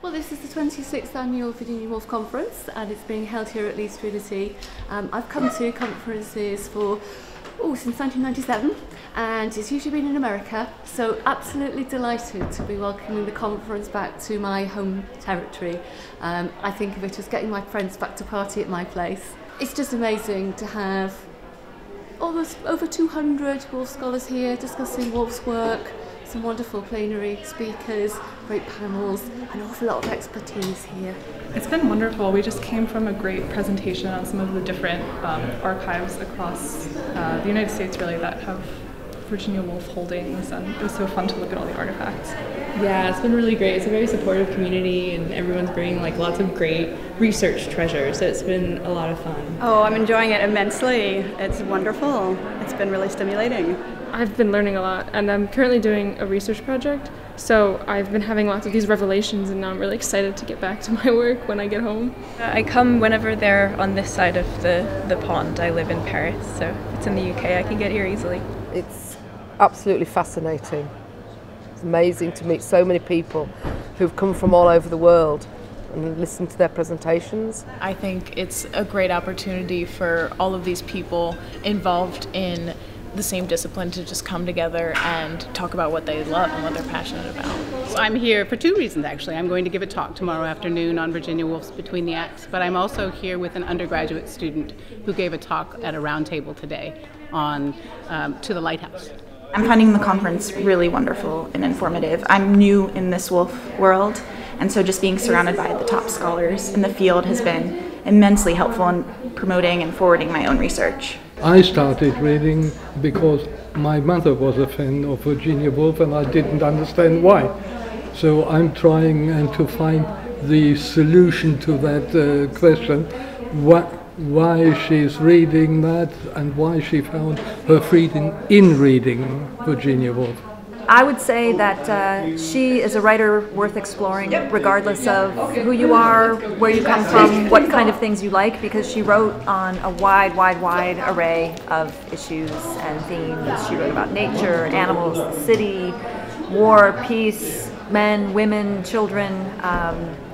Well, this is the 26th Annual Virginia Woolf Conference and it's being held here at Leeds Trinity. I've come to conferences since 1997 and it's usually been in America, so absolutely delighted to be welcoming the conference back to my home territory. I think of it as getting my friends back to party at my place. It's just amazing to have almost over 200 Woolf scholars here discussing Woolf's work, some wonderful plenary speakers, great panels, an awful lot of expertise here. It's been wonderful. We just came from a great presentation on some of the different archives across the United States really that have Virginia Woolf holdings, and it was so fun to look at all the artifacts. Yeah, it's been really great. It's a very supportive community and everyone's bringing lots of great research treasures, so it's been a lot of fun. Oh, I'm enjoying it immensely. It's wonderful. It's been really stimulating. I've been learning a lot, and I'm currently doing a research project, so I've been having lots of these revelations, and now I'm really excited to get back to my work when I get home. I come whenever they're on this side of the pond. I live in Paris, so if it's in the UK, I can get here easily. It's absolutely fascinating. It's amazing to meet so many people who've come from all over the world and listen to their presentations. I think it's a great opportunity for all of these people involved in the same discipline to just come together and talk about what they love and what they're passionate about. So I'm here for two reasons, actually. I'm going to give a talk tomorrow afternoon on Virginia Woolf's Between the Acts, but I'm also here with an undergraduate student who gave a talk at a roundtable today on To the Lighthouse. I'm finding the conference really wonderful and informative. I'm new in this Woolf world, and so just being surrounded by the top scholars in the field has been immensely helpful in promoting and forwarding my own research. I started reading because my mother was a fan of Virginia Woolf and I didn't understand why. So I'm trying to find the solution to that question, why she's reading that and why she found her freedom in reading Virginia Woolf. I would say that she is a writer worth exploring regardless of who you are, where you come from, what kind of things you like, because she wrote on a wide array of issues and themes. She wrote about nature, animals, the city, war, peace, men, women, children.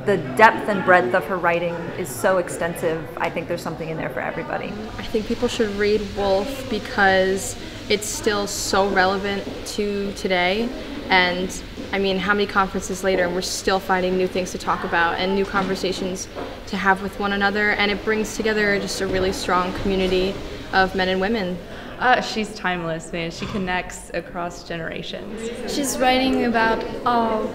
The depth and breadth of her writing is so extensive. I think there's something in there for everybody. I think people should read Woolf because it's still so relevant to today, and I mean, how many conferences later and we're still finding new things to talk about and new conversations to have with one another, and it brings together just a really strong community of men and women. She's timeless, man. She connects across generations. She's writing about our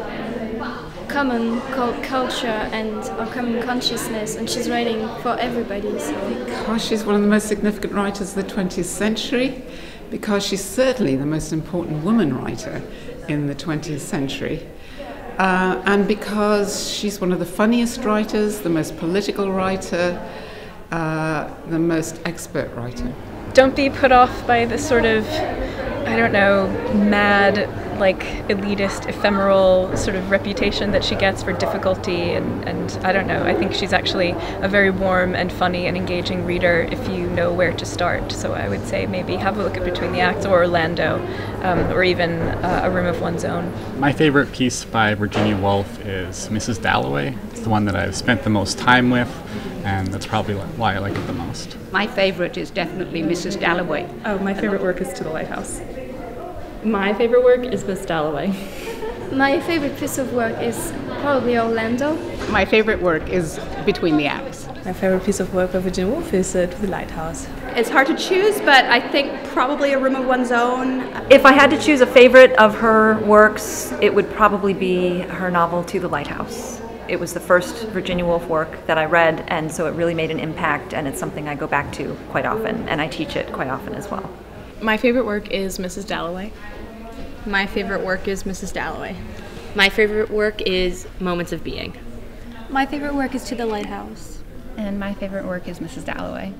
common culture and our common consciousness, and she's writing for everybody. So. Because she's one of the most significant writers of the 20th century, because she's certainly the most important woman writer in the 20th century, and because she's one of the funniest writers, the most political writer, the most expert writer. Don't be put off by this sort of, I don't know, mad, elitist, ephemeral sort of reputation that she gets for difficulty, and I don't know, I think she's actually a very warm and funny and engaging reader if you know where to start. So I would say maybe have a look at Between the Acts or Orlando, or even A Room of One's Own. My favorite piece by Virginia Woolf is Mrs. Dalloway. It's the one that I've spent the most time with, and that's probably why I like it the most. My favorite is definitely Mrs. Dalloway. Oh, my favorite work is To the Lighthouse. My favorite work is Miss Dalloway. My favorite piece of work is probably Orlando. My favorite work is Between the Acts. My favorite piece of work by Virginia Woolf is To the Lighthouse. It's hard to choose, but I think probably A Room of One's Own. If I had to choose a favorite of her works, it would probably be her novel To the Lighthouse. It was the first Virginia Woolf work that I read, and so it really made an impact, and it's something I go back to quite often, and I teach it quite often as well. My favorite work is Mrs. Dalloway. My favorite work is Mrs. Dalloway. My favorite work is Moments of Being. My favorite work is To the Lighthouse. And my favorite work is Mrs. Dalloway.